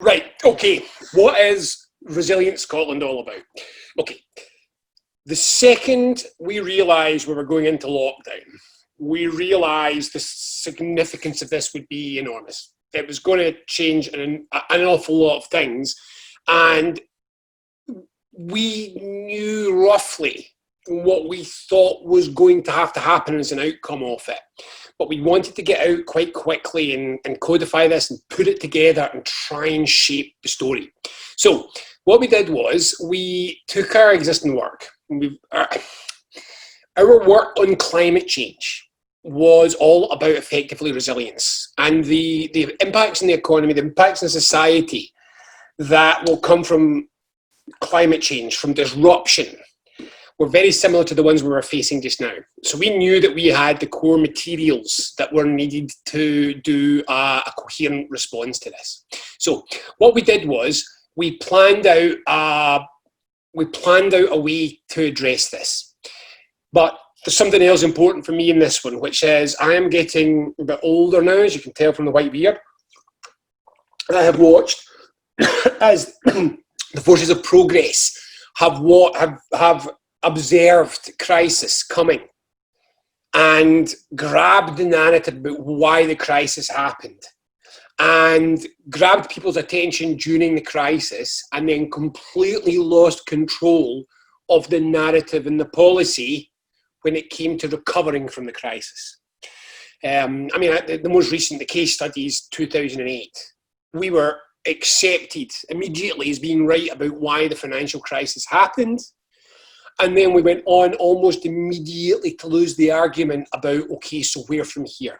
Right, okay. What is Resilient Scotland all about? Okay, the second we realised we were going into lockdown, we realised the significance of this would be enormous. It was going to change an awful lot of things, and we knew roughly what we thought was going to have to happen as an outcome of it. But we wanted to get out quite quickly and codify this and put it together and try and shape the story. So what we did was we took our existing work. Our work on climate change was all about effectively resilience and the impacts in the economy, the impacts in society that will come from climate change, from disruption, were very similar to the ones we were facing just now. So we knew that we had the core materials that were needed to do a coherent response to this. So what we did was we planned out a way to address this. But there's something else important for me in this one, which is I am getting a bit older now, as you can tell from the white beard. And I have watched as the forces of progress have observed crisis coming and grabbed the narrative about why the crisis happened and grabbed people's attention during the crisis and then completely lost control of the narrative and the policy when it came to recovering from the crisis. The most recent, the case study is 2008. We were accepted immediately as being right about why the financial crisis happened. And then we went on almost immediately to lose the argument about, okay, so where from here?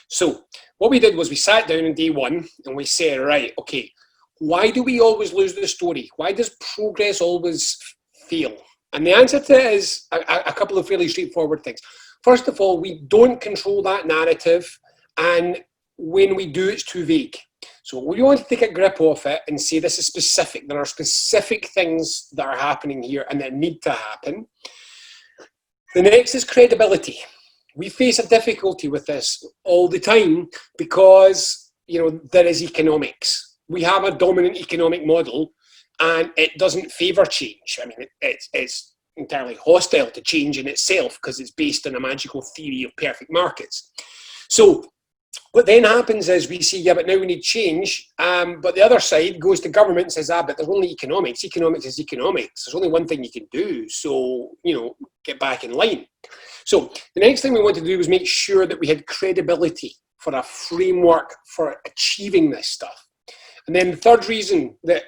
So what we did was we sat down on day one and we said, right, okay, why do we always lose the story? Why does progress always fail? And the answer to it is a couple of fairly straightforward things. First of all, we don't control that narrative, and when we do, it's too vague. So we want to take a grip off it and say this is specific. There are specific things that are happening here and that need to happen. The next is credibility. We face a difficulty with this all the time because, there is economics. We have a dominant economic model and it doesn't favour change. It's entirely hostile to change in itself because it's based on a magical theory of perfect markets. So what then happens is we see, yeah, but now we need change. But the other side goes to government and says, but there's only economics. Economics is economics. There's only one thing you can do. So, get back in line. So the next thing we wanted to do was make sure that we had credibility for a framework for achieving this stuff. And then the third reason that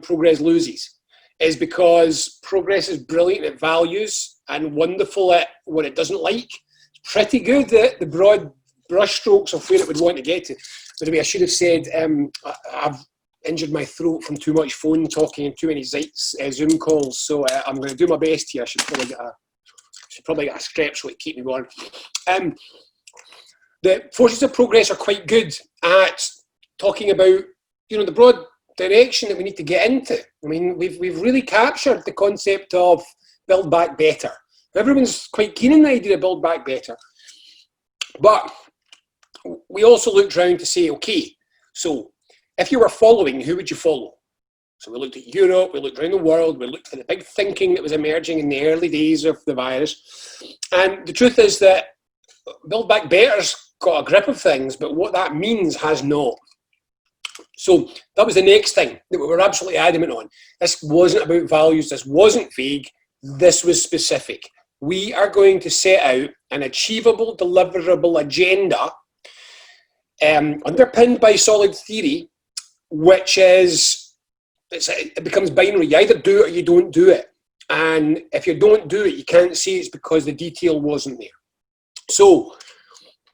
progress loses is because progress is brilliant at values and wonderful at what it doesn't like. It's pretty good at the broad brushstrokes of where it would want to get to. By the way, I should have said I've injured my throat from too much phone talking and too many Zoom calls, so I'm going to do my best here. I should probably get a stretch so it keep me going. The forces of progress are quite good at talking about the broad direction that we need to get into. We've really captured the concept of build back better. Everyone's quite keen on the idea of build back better, but we also looked around to say, okay, so if you were following, who would you follow? So we looked at Europe, we looked around the world, we looked at the big thinking that was emerging in the early days of the virus. And the truth is that Build Back Better's got a grip of things, but what that means has not. So that was the next thing that we were absolutely adamant on. This wasn't about values, this wasn't vague, this was specific. We are going to set out an achievable, deliverable agenda underpinned by solid theory, which is, it becomes binary. You either do it or you don't do it. And if you don't do it, you can't say it's because the detail wasn't there. So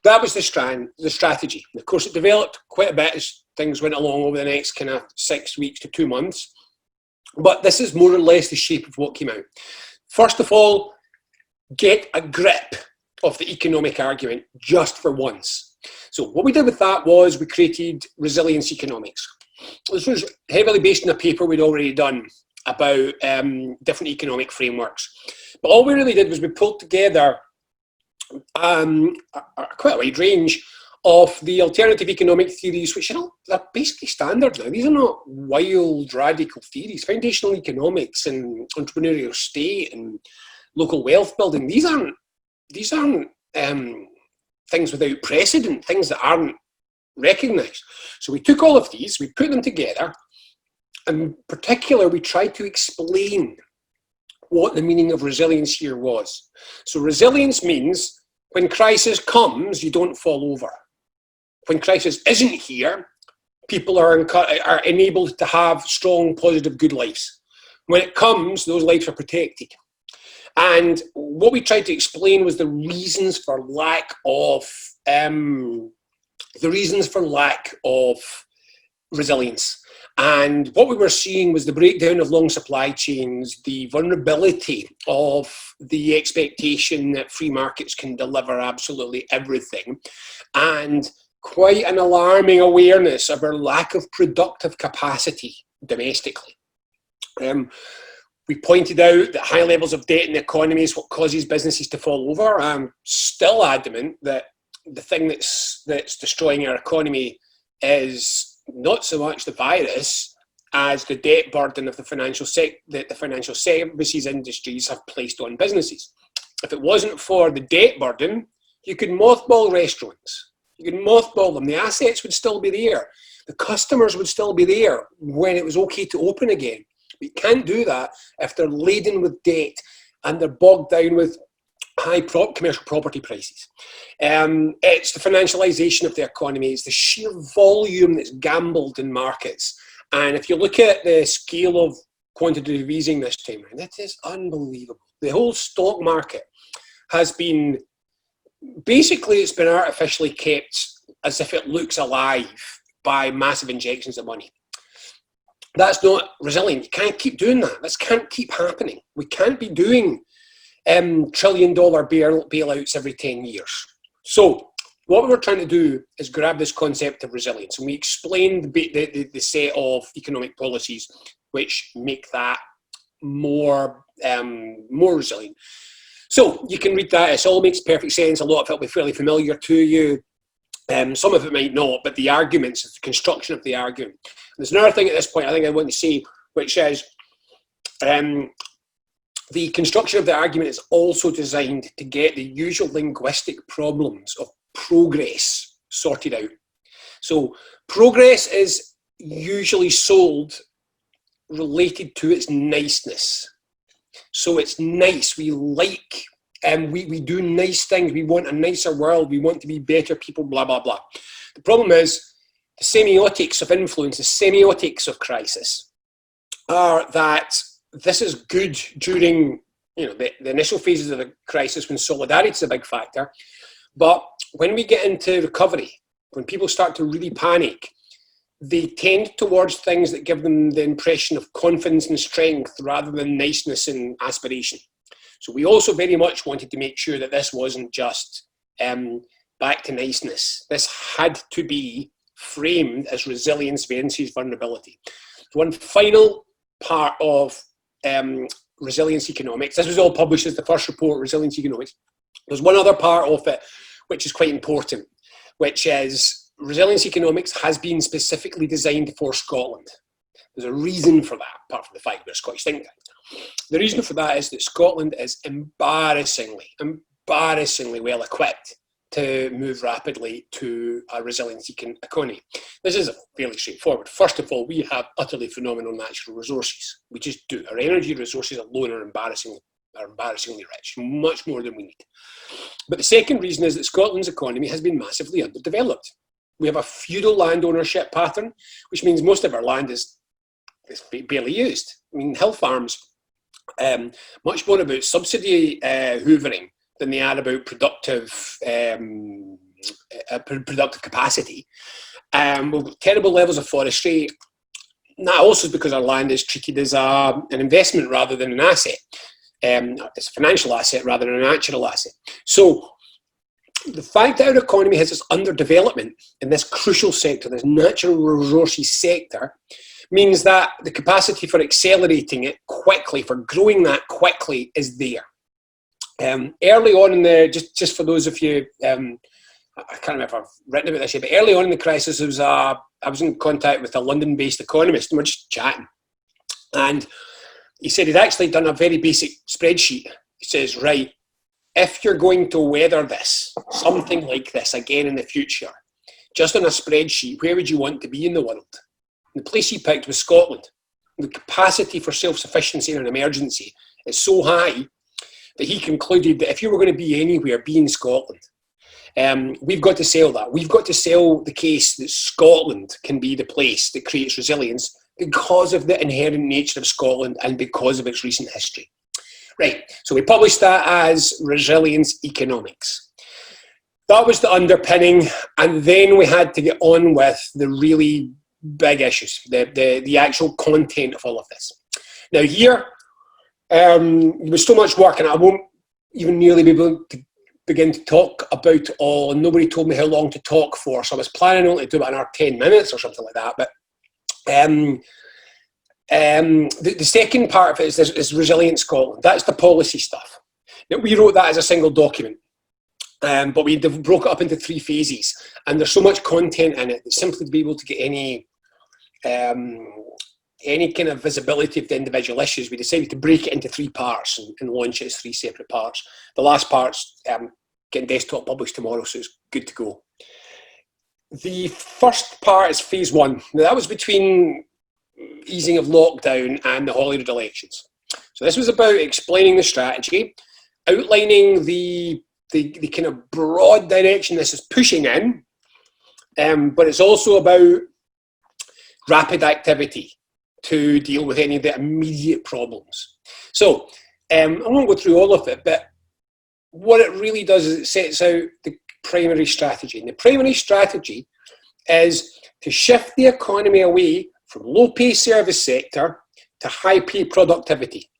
that was the strategy. Of course, it developed quite a bit as things went along over the next kind of 6 weeks to 2 months. But this is more or less the shape of what came out. First of all, get a grip of the economic argument just for once. So what we did with that was we created resilience economics. This was heavily based on a paper we'd already done about different economic frameworks. But all we really did was we pulled together quite a wide range of the alternative economic theories, which they're basically standard now. These are not wild, radical theories. Foundational economics and entrepreneurial state and local wealth building, these aren't things without precedent, things that aren't recognised. So we took all of these, we put them together, and in particular, we tried to explain what the meaning of resilience here was. So resilience means when crisis comes, you don't fall over. When crisis isn't here, people are enabled to have strong, positive, good lives. When it comes, those lives are protected. And what we tried to explain was the reasons for lack of resilience. And what we were seeing was the breakdown of long supply chains, the vulnerability of the expectation that free markets can deliver absolutely everything, and quite an alarming awareness of our lack of productive capacity domestically. We pointed out that high levels of debt in the economy is what causes businesses to fall over. I'm still adamant that the thing that's destroying our economy is not so much the virus as the debt burden of the financial services industries have placed on businesses. If it wasn't for the debt burden, you could mothball restaurants. You could mothball them. The assets would still be there. The customers would still be there when it was okay to open again. But you can't do that if they're laden with debt and they're bogged down with high commercial property prices. It's the financialization of the economy. It's the sheer volume that's gambled in markets. And if you look at the scale of quantitative easing this time around, it is unbelievable. The whole stock market has been, basically it's been artificially kept as if it looks alive by massive injections of money. That's not resilient. You can't keep doing that. This can't keep happening. We can't be doing $1 trillion bailouts every 10 years. So what we were trying to do is grab this concept of resilience, and we explained the set of economic policies which make that more resilient. So you can read that. It all makes perfect sense. A lot of it will be fairly familiar to you. Some of it might not, but the arguments, the construction of the argument. There's another thing at this point I think I want to say, which is the construction of the argument is also designed to get the usual linguistic problems of progress sorted out. So progress is usually sold related to its niceness. So it's nice, we like, we do nice things, we want a nicer world, we want to be better people, blah, blah, blah. The problem is the semiotics of influence, the semiotics of crisis are that this is good during the initial phases of the crisis when solidarity is a big factor. But when we get into recovery, when people start to really panic, they tend towards things that give them the impression of confidence and strength rather than niceness and aspiration. So we also very much wanted to make sure that this wasn't just back to niceness. This had to be framed as resilience versus vulnerability. So one final part of resilience economics, this was all published as the first report, Resilience Economics. There's one other part of it which is quite important, which is resilience economics has been specifically designed for Scotland. There's a reason for that, apart from the fact we're a Scottish think tank. The reason for that is that Scotland is embarrassingly well equipped to move rapidly to a resilient economy. This is fairly straightforward. First of all, we have utterly phenomenal natural resources. We just do. Our energy resources alone are embarrassingly rich, much more than we need. But the second reason is that Scotland's economy has been massively underdeveloped. We have a feudal land ownership pattern, which means most of our land is barely used. I mean, hill farms, much more about subsidy hoovering than they are about productive capacity. We've got terrible levels of forestry. And that also is because our land is treated as an investment rather than an asset. It's a financial asset rather than a natural asset. So the fact that our economy has this underdevelopment in this crucial sector, this natural resources sector, means that the capacity for accelerating it quickly, for growing that quickly, is there. Early on in the, just for those of you I can't remember if I've written about this yet, but early on in the crisis, I was in contact with a London-based economist, and we're just chatting. And he said he'd actually done a very basic spreadsheet. He says, right, if you're going to weather this, something like this again in the future, just on a spreadsheet, where would you want to be in the world? And the place he picked was Scotland. The capacity for self-sufficiency in an emergency is so high that he concluded that if you were going to be anywhere, be in Scotland. We've got to sell that. We've got to sell the case that Scotland can be the place that creates resilience because of the inherent nature of Scotland and because of its recent history. Right, so we published that as Resilience Economics. That was the underpinning, and then we had to get on with the really big issues, the actual content of all of this. Now here, there was so much work, and I won't even nearly be able to begin to talk about it all, and nobody told me how long to talk for, so I was planning only to do it in our 10 minutes or something like that. But the second part of it is Resilient Scotland. That's the policy stuff. Now, we wrote that as a single document, but we broke it up into 3 phases, and there's so much content in it that simply to be able to get any kind of visibility of the individual issues, we decided to break it into 3 parts and launch it as 3 separate parts. The last part's getting desktop published tomorrow, so it's good to go. The first part is phase 1. Now, that was between easing of lockdown and the Holyrood elections. So this was about explaining the strategy, outlining the kind of broad direction this is pushing in, but it's also about rapid activity to deal with any of the immediate problems. So I won't go through all of it, but what it really does is it sets out the primary strategy. And the primary strategy is to shift the economy away from low-pay service sector to high-pay productivity.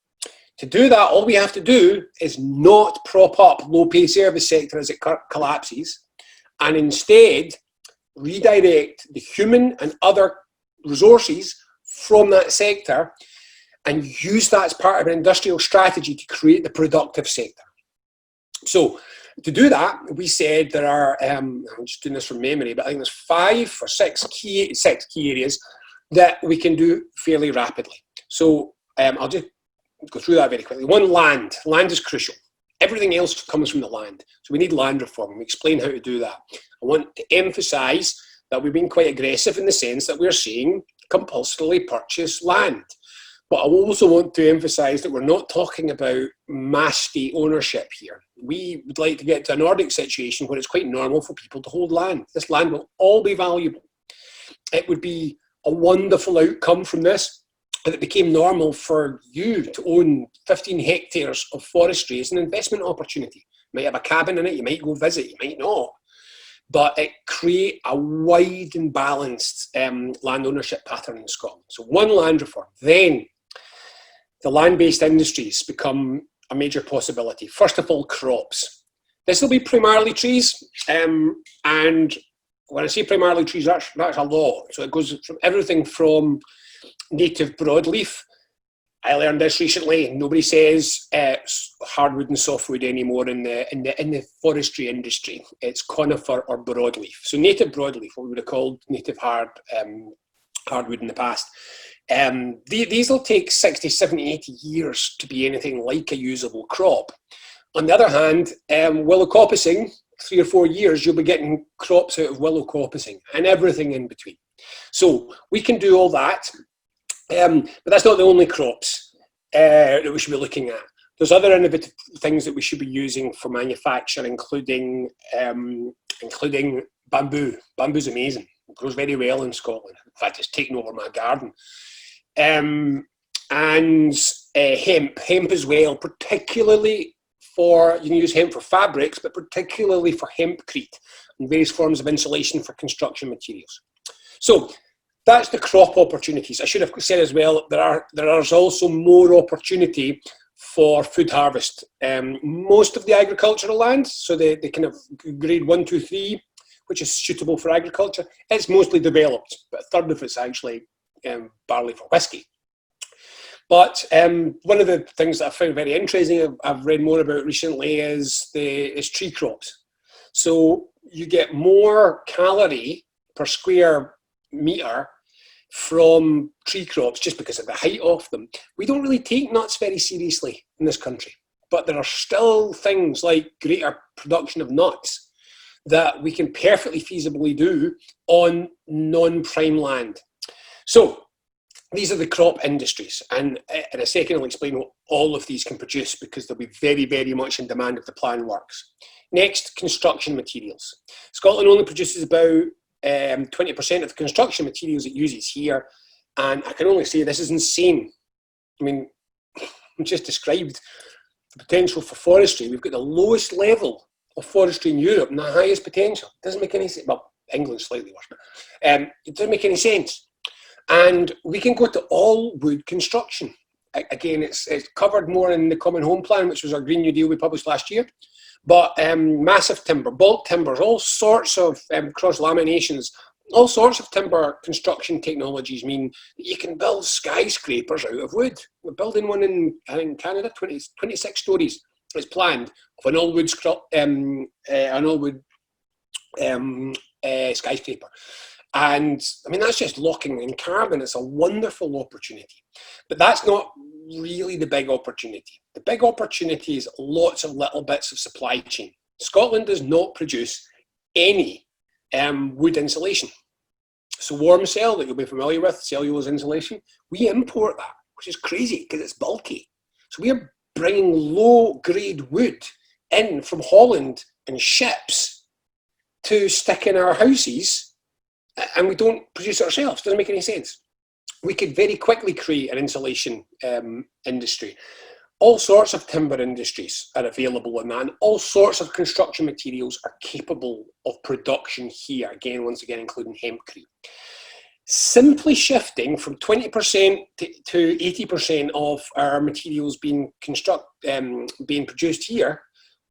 To do that, all we have to do is not prop up low-pay service sector as it collapses, and instead redirect the human and other resources from that sector and use that as part of an industrial strategy to create the productive sector. So to do that, we said there are, I'm just doing this from memory, but I think there's 5 or 6 key areas that we can do fairly rapidly. So I'll just go through that very quickly. 1, land. Land is crucial. Everything else comes from the land. So we need land reform, and we explain how to do that. I want to emphasise that we've been quite aggressive in the sense that we're saying compulsorily purchase land. But I also want to emphasise that we're not talking about mass state ownership here. We would like to get to a Nordic situation where it's quite normal for people to hold land. This land will all be valuable. It would be a wonderful outcome from this, that it became normal for you to own 15 hectares of forestry as an investment opportunity. You might have a cabin in it, you might go visit, you might not. But it creates a wide and balanced land ownership pattern in Scotland. So 1, land reform. Then the land-based industries become a major possibility. First of all, crops. This will be primarily trees, and when I say primarily trees, that's a lot. So it goes from everything from native broadleaf. I learned this recently. Nobody says hardwood and softwood anymore in the forestry industry. It's conifer or broadleaf. So native broadleaf, what we would have called native hardwood in the past. These will take 60, 70, 80 years to be anything like a usable crop. On the other hand, willow coppicing, 3 or 4 years, you'll be getting crops out of willow coppicing and everything in between. So we can do all that, but that's not the only crops that we should be looking at. There's other innovative things that we should be using for manufacture, including bamboo. Bamboo's amazing. It grows very well in Scotland. In fact, it's taken over my garden. And hemp. Hemp as well, particularly for, you can use hemp for fabrics, but particularly for hempcrete and various forms of insulation for construction materials. So that's the crop opportunities. I should have said as well, there is also more opportunity for food harvest. Most of the agricultural land, so the kind of grade 1, 2, 3, which is suitable for agriculture, it's mostly developed, but a third of it's actually barley for whiskey. But one of the things that I found very interesting, I've read more about recently, is tree crops. So you get more calorie per square metre from tree crops just because of the height of them. We don't really take nuts very seriously in this country, but there are still things like greater production of nuts that we can perfectly feasibly do on non-prime land. So these are the crop industries, and in a second I'll explain what all of these can produce, because they'll be very, very much in demand if the plan works. Next, construction materials. Scotland only produces about 20% of the construction materials it uses here, and I can only say this is insane. I mean, I just described the potential for forestry. We've got the lowest level of forestry in Europe and the highest potential. It doesn't make any sense. Well, England's slightly worse, but it doesn't make any sense. And we can go to all wood construction. Again, it's covered more in the Common Home Plan, which was our Green New Deal we published last year. But massive timber, bulk timbers, all sorts of cross-laminations, all sorts of timber construction technologies mean that you can build skyscrapers out of wood. We're building one in Canada, 26 stories. It's planned, of an all-wood skyscraper. And I mean, that's just locking in carbon. It's a wonderful opportunity. But that's not really the big opportunity. The big opportunity is lots of little bits of supply chain. Scotland does not produce any wood insulation. So warm cell that you'll be familiar with, cellulose insulation, we import that, which is crazy because it's bulky. So we are bringing low-grade wood in from Holland in ships to stick in our houses, and we don't produce it ourselves. It doesn't make any sense. We could very quickly create an insulation industry. All sorts of timber industries are available in that, and all sorts of construction materials are capable of production here, again, once again, including hempcrete. Simply shifting from 20% to 80% of our materials being produced here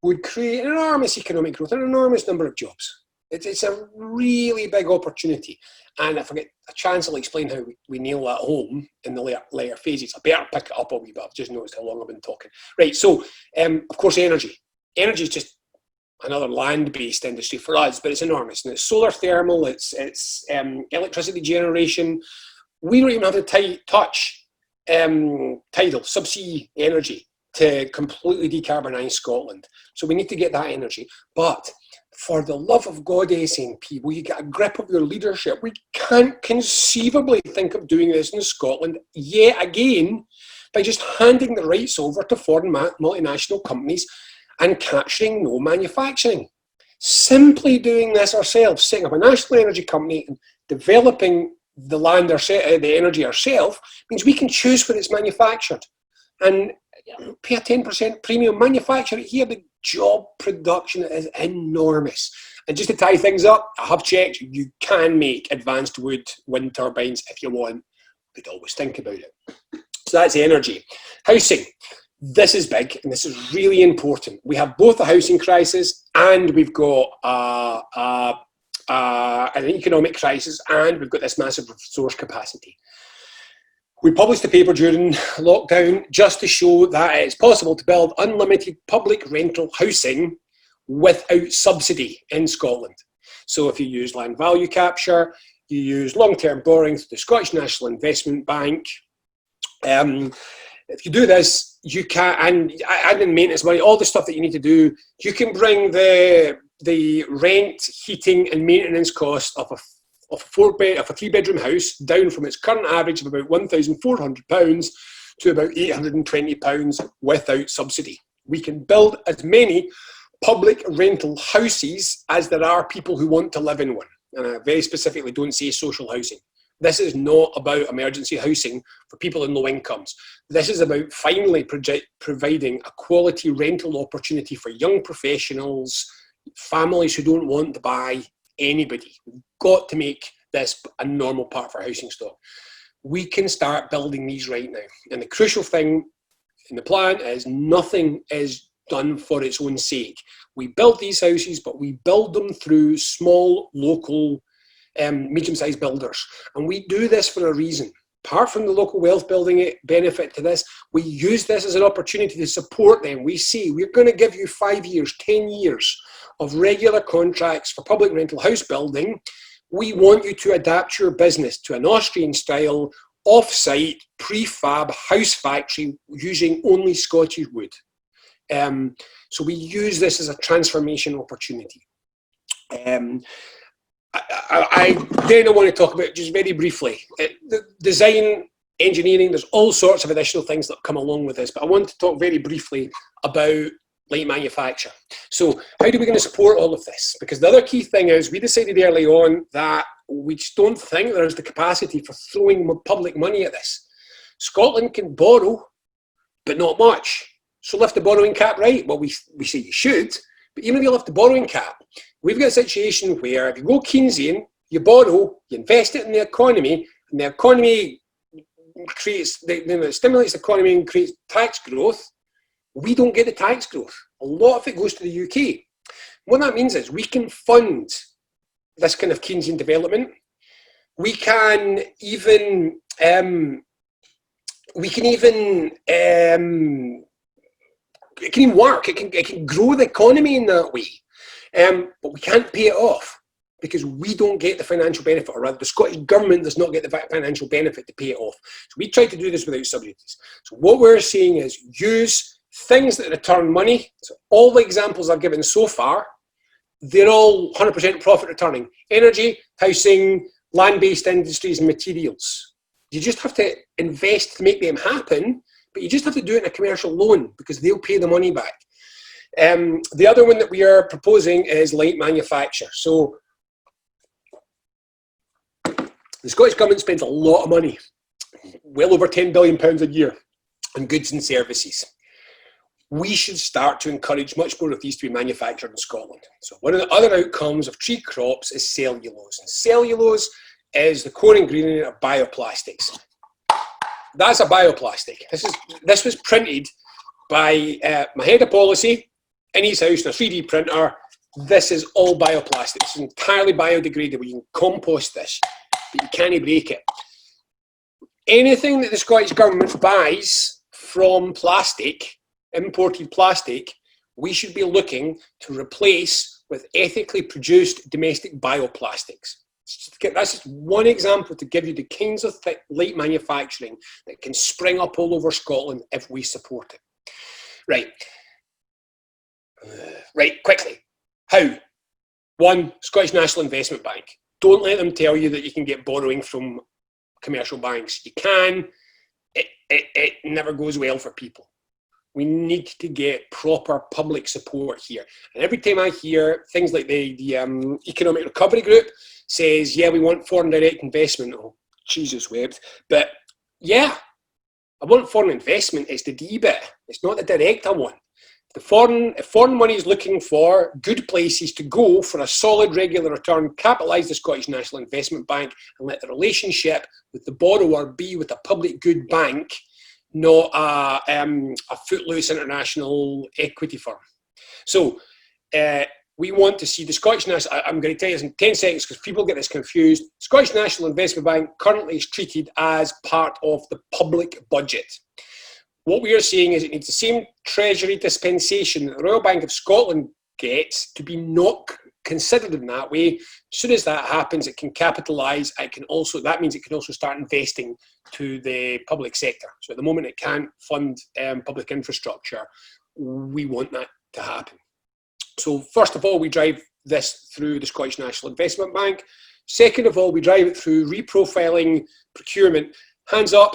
would create an enormous economic growth, an enormous number of jobs. It's a really big opportunity. And if I get a chance, I'll explain how we nail that home in the later phases. I better pick it up a wee bit. I've just noticed how long I've been talking. Right, so of course, energy. Energy is just another land-based industry for us, but it's enormous. And it's solar thermal, it's electricity generation. We don't even have to touch tidal, subsea energy to completely decarbonise Scotland. So we need to get that energy. But for the love of God, SNP, will you get a grip of your leadership? We can't conceivably think of doing this in Scotland yet again by just handing the rights over to foreign multinational companies and capturing no manufacturing. Simply doing this ourselves, setting up a national energy company and developing the land, the energy ourselves, means we can choose where it's manufactured and pay a 10% premium, manufacture it here. The job production is enormous. And just to tie things up, I have checked, you can make advanced wood wind turbines if you want, but always think about it. So that's energy. Housing. This is big and this is really important. We have both a housing crisis and we've got an economic crisis, and we've got this massive resource capacity. We published a paper during lockdown just to show that it's possible to build unlimited public rental housing without subsidy in Scotland. So if you use land value capture, you use long-term borrowing through the Scottish National Investment Bank. If you do this, you can, and adding maintenance money, all the stuff that you need to do, you can bring the rent, heating and maintenance cost of a three-bedroom house down from its current average of about £1,400 to about £820 without subsidy. We can build as many public rental houses as there are people who want to live in one. And I very specifically don't say social housing. This is not about emergency housing for people in low incomes. This is about finally providing a quality rental opportunity for young professionals, families who don't want to buy anybody. We've got to make this a normal part of our housing stock. We can start building these right now. And the crucial thing in the plan is nothing is done for its own sake. We build these houses, but we build them through small, local, medium-sized builders. And we do this for a reason. Apart from the local wealth building benefit to this, we use this as an opportunity to support them. We say, we're going to give you 5 years, 10 years of regular contracts for public rental house building, we want you to adapt your business to an Austrian-style, off-site, prefab house factory using only Scottish wood. So we use this as a transformation opportunity. I then want to talk about, just very briefly, the design, engineering. There's all sorts of additional things that come along with this, but I want to talk very briefly about light manufacture. So how are we going to support all of this? Because the other key thing is, we decided early on that we just don't think there's the capacity for throwing public money at this. Scotland can borrow, but not much. So lift the borrowing cap, right? Well, we say you should, but even if you lift the borrowing cap, we've got a situation where if you go Keynesian, you borrow, you invest it in the economy, and the economy creates, it stimulates the economy and creates tax growth. We don't get the tax growth. A lot of it goes to the UK. What that means is we can fund this kind of Keynesian development. We can even, it can even work. It can grow the economy in that way. But we can't pay it off because we don't get the financial benefit, or rather the Scottish government does not get the financial benefit to pay it off. So we try to do this without subsidies. So what we're saying is use things that return money. So all the examples I've given so far, they're all 100% profit returning. Energy, housing, land-based industries and materials. You just have to invest to make them happen, but you just have to do it in a commercial loan because they'll pay the money back. The other one that we are proposing is light manufacture. So the Scottish Government spends a lot of money, well over £10 billion a year, on goods and services. We should start to encourage much more of these to be manufactured in Scotland. So one of the other outcomes of tree crops is cellulose. And cellulose is the core ingredient of bioplastics. That's a bioplastic. This was printed by my head of policy in his house in a 3D printer. This is all bioplastic. It's entirely biodegradable. You can compost this, but you can't break it. Anything that the Scottish Government buys from plastic, imported plastic, we should be looking to replace with ethically produced domestic bioplastics. That's just one example to give you the kinds of light manufacturing that can spring up all over Scotland if we support it. Right, quickly. How? One, Scottish National Investment Bank. Don't let them tell you that you can get borrowing from commercial banks. You can. It never goes well for people. We need to get proper public support here. And every time I hear things like the Economic Recovery Group says, yeah, we want foreign direct investment. Oh, Jesus wept. But yeah, I want foreign investment. It's the D bit. It's not the direct I want. If foreign money is looking for good places to go for a solid regular return, capitalise the Scottish National Investment Bank and let the relationship with the borrower be with a public good bank, not a footloose international equity firm. So we want to see the Scottish National, I'm going to tell you this in 10 seconds because people get this confused. Scottish National Investment Bank currently is treated as part of the public budget. What we are saying is it needs the same Treasury dispensation that the Royal Bank of Scotland gets to be not considered in that way. As soon as that happens, it can capitalise. That means it can also start investing to the public sector. So at the moment, it can't fund public infrastructure. We want that to happen. So first of all, we drive this through the Scottish National Investment Bank. Second of all, we drive it through reprofiling procurement. Hands up.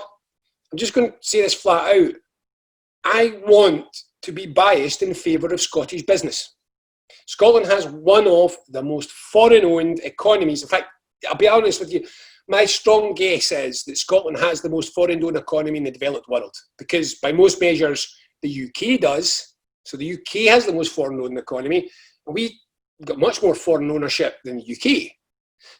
I'm just going to say this flat out. I want to be biased in favour of Scottish business. Scotland has one of the most foreign-owned economies. In fact, I'll be honest with you, my strong guess is that Scotland has the most foreign-owned economy in the developed world, because by most measures, the UK does. So the UK has the most foreign-owned economy, and we've got much more foreign ownership than the UK.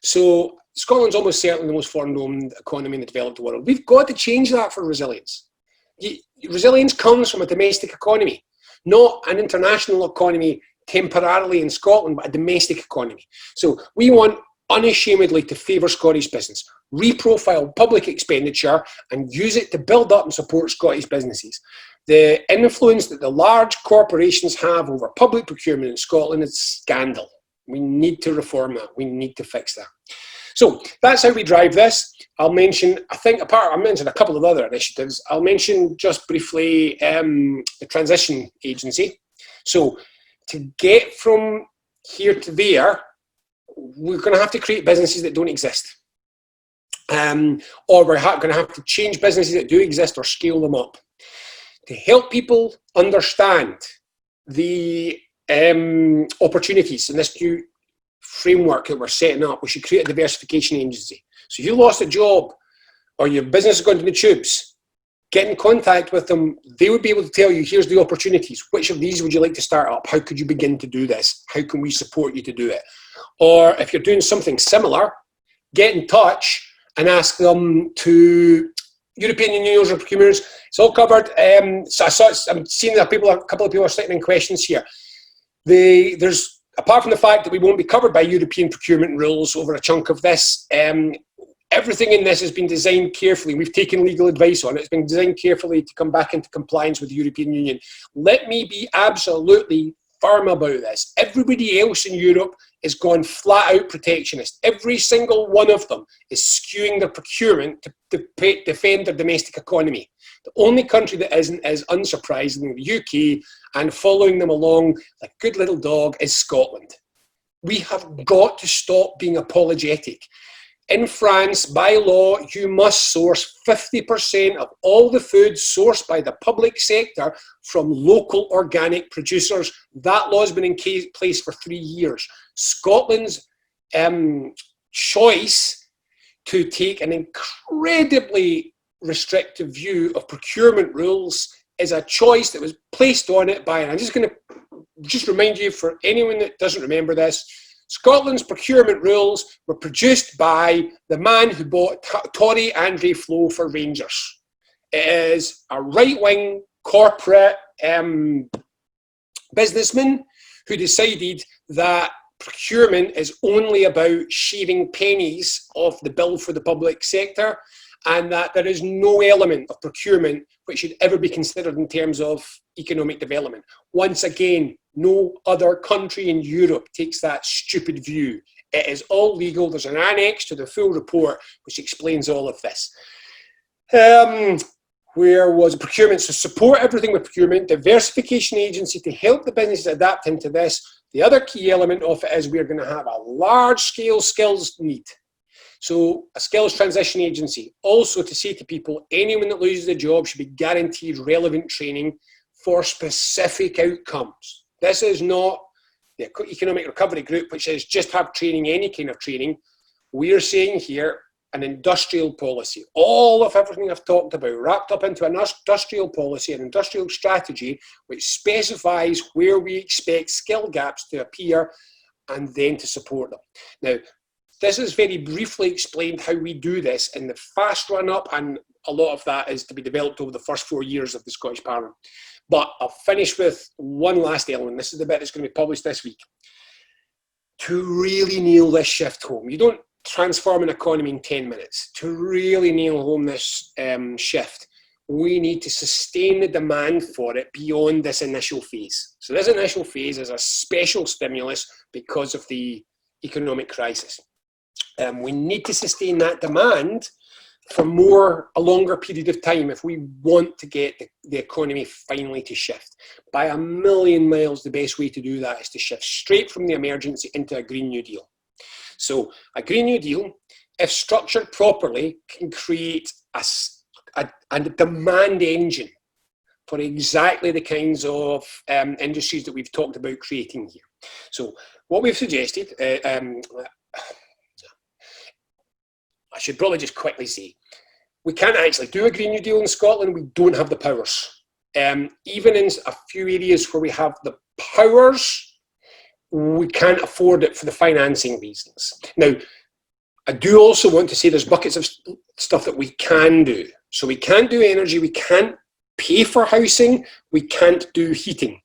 So Scotland's almost certainly the most foreign-owned economy in the developed world. We've got to change that for resilience. Resilience comes from a domestic economy, not an international economy temporarily in Scotland, but a domestic economy. So we want unashamedly to favour Scottish business, reprofile public expenditure and use it to build up and support Scottish businesses. The influence that the large corporations have over public procurement in Scotland is scandal. We need to reform that. We need to fix that. So that's how we drive this. I'll mention, I mentioned a couple of other initiatives. I'll mention just briefly the transition agency. So to get from here to there, we're going to have to create businesses that don't exist. Or we're going to have to change businesses that do exist or scale them up. To help people understand the opportunities in this new framework that we're setting up, we should create a diversification agency. So if you lost a job or your business is going to the tubes, get in contact with them. They would be able to tell you, here's the opportunities. Which of these would you like to start up? How could you begin to do this? How can we support you to do it? Or if you're doing something similar, get in touch and ask them to European Union of Procurers. It's all covered. So I'm seeing that a couple of people are sitting in questions here. There's, apart from the fact that we won't be covered by European procurement rules over a chunk of this, everything in this has been designed carefully. We've taken legal advice on it. It's been designed carefully to come back into compliance with the European Union. Let me be absolutely firm about this. Everybody else in Europe is gone flat out protectionist. Every single one of them is skewing their procurement to defend their domestic economy. The only country that isn't is, unsurprisingly, the UK, and following them along like a good little dog is Scotland. We have got to stop being apologetic. In France, by law, you must source 50% of all the food sourced by the public sector from local organic producers. That law has been in place for 3 years. Scotland's choice to take an incredibly restrictive view of procurement rules is a choice that was placed on it by, and I'm just going to remind you, for anyone that doesn't remember this, Scotland's procurement rules were produced by the man who bought Tory Andrew Flo for Rangers. It is a right-wing corporate businessman who decided that procurement is only about shaving pennies off the bill for the public sector, and that there is no element of procurement which should ever be considered in terms of economic development. Once again, no other country in Europe takes that stupid view. It is all legal. There's an annex to the full report which explains all of this. Where was procurement? So support everything with procurement, diversification agency to help the businesses adapt into this. The other key element of it is we're going to have a large-scale skills need. So a skills transition agency, also to say to people, anyone that loses a job should be guaranteed relevant training for specific outcomes. This is not the Economic Recovery Group, which is just have training, any kind of training. We are saying here an industrial policy. All of everything I've talked about wrapped up into an industrial policy, an industrial strategy, which specifies where we expect skill gaps to appear and then to support them. Now, this is very briefly explained how we do this in the fast run-up, and a lot of that is to be developed over the first 4 years of the Scottish Parliament. But I'll finish with one last element. This is the bit that's going to be published this week. To really nail this shift home, you don't transform an economy in 10 minutes. To really nail home this shift, we need to sustain the demand for it beyond this initial phase. So this initial phase is a special stimulus because of the economic crisis. We need to sustain that demand for a longer period of time if we want to get the economy finally to shift. By a million miles, the best way to do that is to shift straight from the emergency into a Green New Deal. So a Green New Deal, if structured properly, can create a demand engine for exactly the kinds of industries that we've talked about creating here. So what we've suggested, I should probably just quickly say, we can't actually do a Green New Deal in Scotland. We don't have the powers. Even in a few areas where we have the powers, we can't afford it for the financing reasons. Now, I do also want to say there's buckets of stuff that we can do. So we can't do energy, we can't pay for housing, we can't do heating.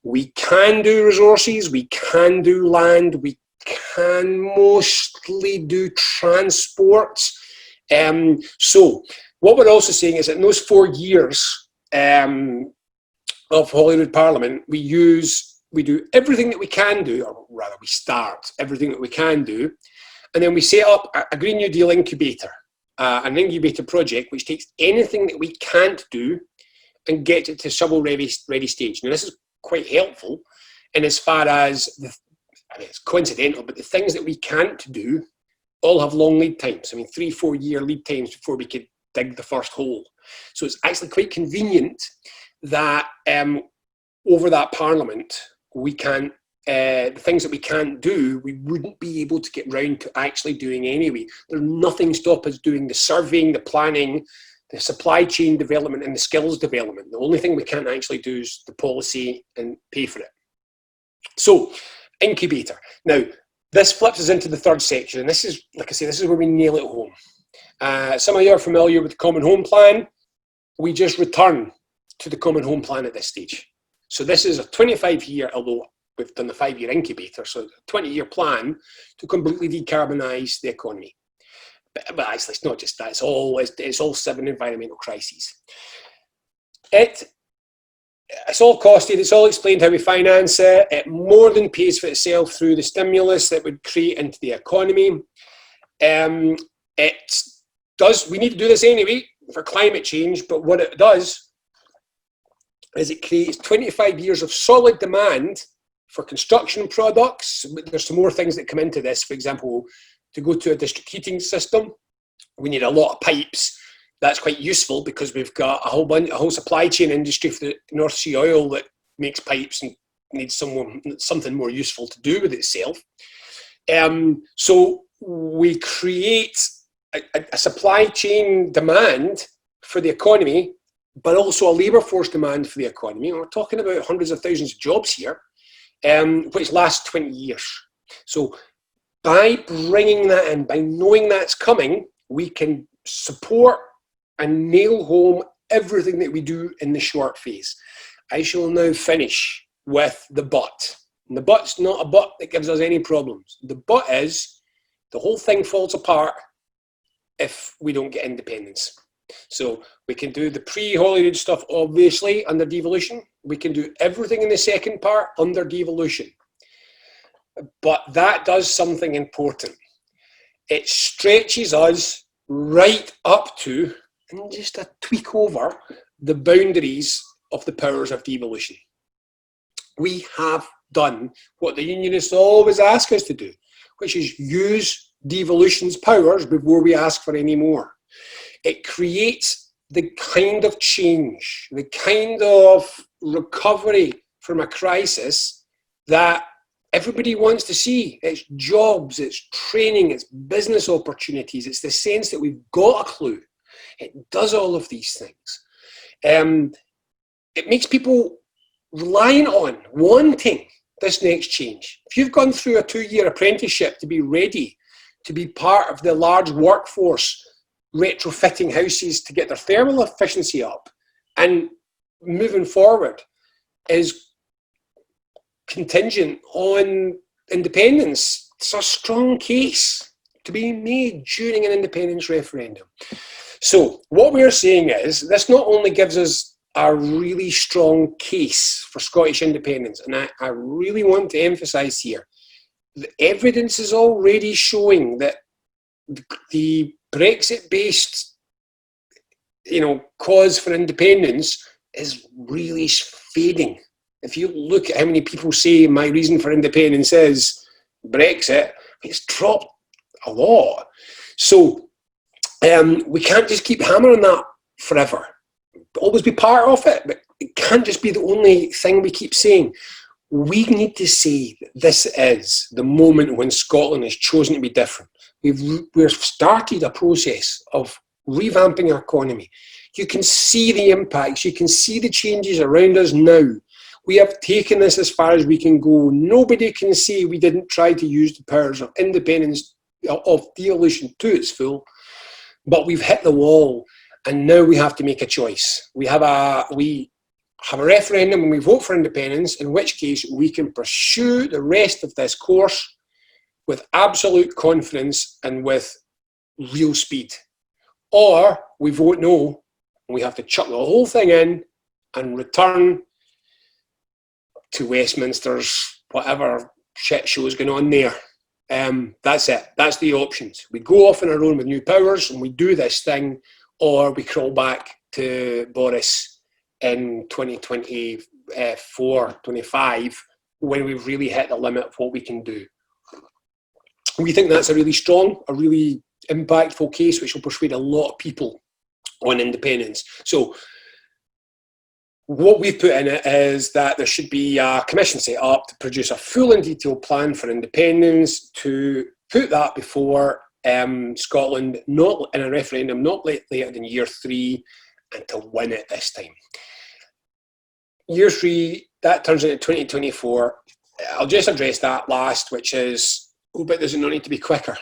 We can do resources, we can do land, we can mostly do transport. So what we're also saying is that in those 4 years of Holyrood Parliament, we do everything that we can do, or rather we start everything that we can do, and then we set up a Green New Deal incubator, an incubator project which takes anything that we can't do and gets it to shovel-ready stage. Now this is quite helpful in as far as, it's coincidental, but the things that we can't do all have long lead times. I mean, 3-4 year lead times before we could dig the first hole. So it's actually quite convenient that over that Parliament, we can, the things that we can't do, we wouldn't be able to get round to actually doing anyway. There's nothing stop us doing the surveying, the planning, the supply chain development and the skills development. The only thing we can't actually do is the policy and pay for it. So, incubator. Now, this flips us into the third section, and this is, like I say, this is where we nail it home. Some of you are familiar with the Common Home Plan. We just return to the Common Home Plan at this stage. So this is a 25-year, although we've done the 5-year incubator, so a 20-year plan to completely decarbonise the economy. But actually, it's not just that. It's all 7 environmental crises. It's all costed. It's all explained how we finance it. It more than pays for itself through the stimulus that would create into the economy. It does. We need to do this anyway for climate change. But what it does is it creates 25 years of solid demand for construction products. There's some more things that come into this. For example, to go to a district heating system, we need a lot of pipes. That's quite useful because we've got a whole supply chain industry for the North Sea oil that makes pipes and needs something more useful to do with itself. So we create a supply chain demand for the economy, but also a labour force demand for the economy. And we're talking about hundreds of thousands of jobs here, which lasts 20 years. So by bringing that in, by knowing that's coming, we can support and nail home everything that we do in the short phase. I shall now finish with the but. And the but's not a but that gives us any problems. The but is the whole thing falls apart if we don't get independence. So we can do the pre-Holyrood stuff, obviously, under devolution. We can do everything in the second part under devolution. But that does something important. It stretches us right up to, and just a tweak over, the boundaries of the powers of devolution. We have done what the unionists always ask us to do, which is use devolution's powers before we ask for any more. It creates the kind of change, the kind of recovery from a crisis that everybody wants to see. It's jobs, it's training, it's business opportunities, it's the sense that we've got a clue. It does all of these things. It makes people reliant on, wanting this next change. If you've gone through a 2-year apprenticeship to be ready to be part of the large workforce retrofitting houses to get their thermal efficiency up, and moving forward is contingent on independence, it's a strong case to be made during an independence referendum. So what we're saying is this not only gives us a really strong case for Scottish independence, and I really want to emphasise here, the evidence is already showing that the Brexit-based, cause for independence is really fading. If you look at how many people say my reason for independence is Brexit, it's dropped a lot. So we can't just keep hammering that forever. Always be part of it, but it can't just be the only thing we keep saying. We need to say that this is the moment when Scotland has chosen to be different. We've started a process of revamping our economy. You can see the impacts. You can see the changes around us now. We have taken this as far as we can go. Nobody can say we didn't try to use the powers of independence, of devolution to its full, but we've hit the wall, and now we have to make a choice. We have a referendum and we vote for independence, in which case we can pursue the rest of this course with absolute confidence and with real speed. Or we vote no, and we have to chuck the whole thing in and return to Westminster's whatever shit show is going on there. That's it. That's the options. We go off on our own with new powers and we do this thing, or we crawl back to Boris in 2024, 25, when we've really hit the limit of what we can do. We think that's a really strong, a really impactful case, which will persuade a lot of people on independence. So what we've put in it is that there should be a commission set up to produce a full and detailed plan for independence, to put that before Scotland, not in a referendum, not later than year 3, and to win it this time. Year 3, that turns into 2024. I'll just address that last, which is, but does it not need to be quicker?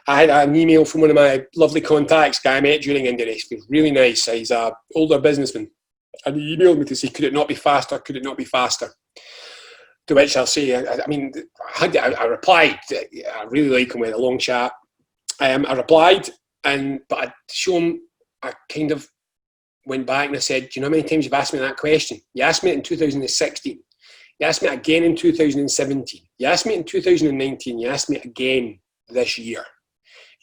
I had an email from one of my lovely contacts, guy I met during Indonesia. He's really nice. He's an older businessman. And he emailed me to say, could it not be faster? Could it not be faster? To which I'll say, I replied. I really like him. We had a long chat. I replied, but I'd show him, I kind of went back and I said, do you know how many times you've asked me that question? You asked me it in 2016. You asked me it again in 2017. You asked me it in 2019. You asked me it again this year.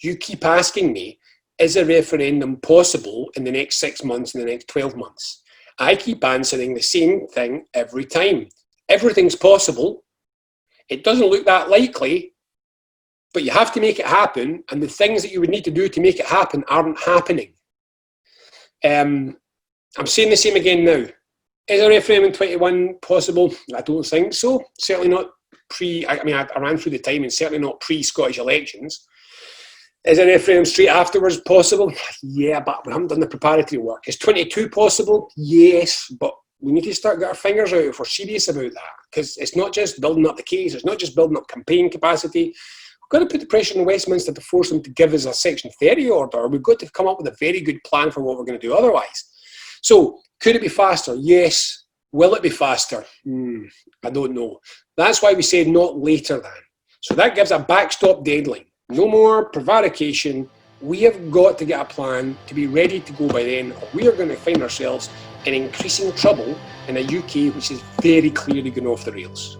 You keep asking me, is a referendum possible in the next 6 months, in the next 12 months? I keep answering the same thing every time. Everything's possible. It doesn't look that likely, but you have to make it happen, and the things that you would need to do to make it happen aren't happening. I'm saying the same again now. Is a referendum in 21 possible? I don't think so. Certainly not I ran through the time, and certainly not pre-Scottish elections. Is a referendum straight afterwards possible? Yeah, but we haven't done the preparatory work. Is 22 possible? Yes, but we need to start getting our fingers out if we're serious about that, because it's not just building up the case, it's not just building up campaign capacity. We've got to put the pressure on Westminster to force them to give us a Section 30 order. We've got to come up with a very good plan for what we're going to do otherwise. So, could it be faster? Yes. Will it be faster? I don't know. That's why we said not later than. So that gives a backstop deadline. No more prevarication. We have got to get a plan to be ready to go by then, or we are going to find ourselves in increasing trouble in a UK which is very clearly going off the rails.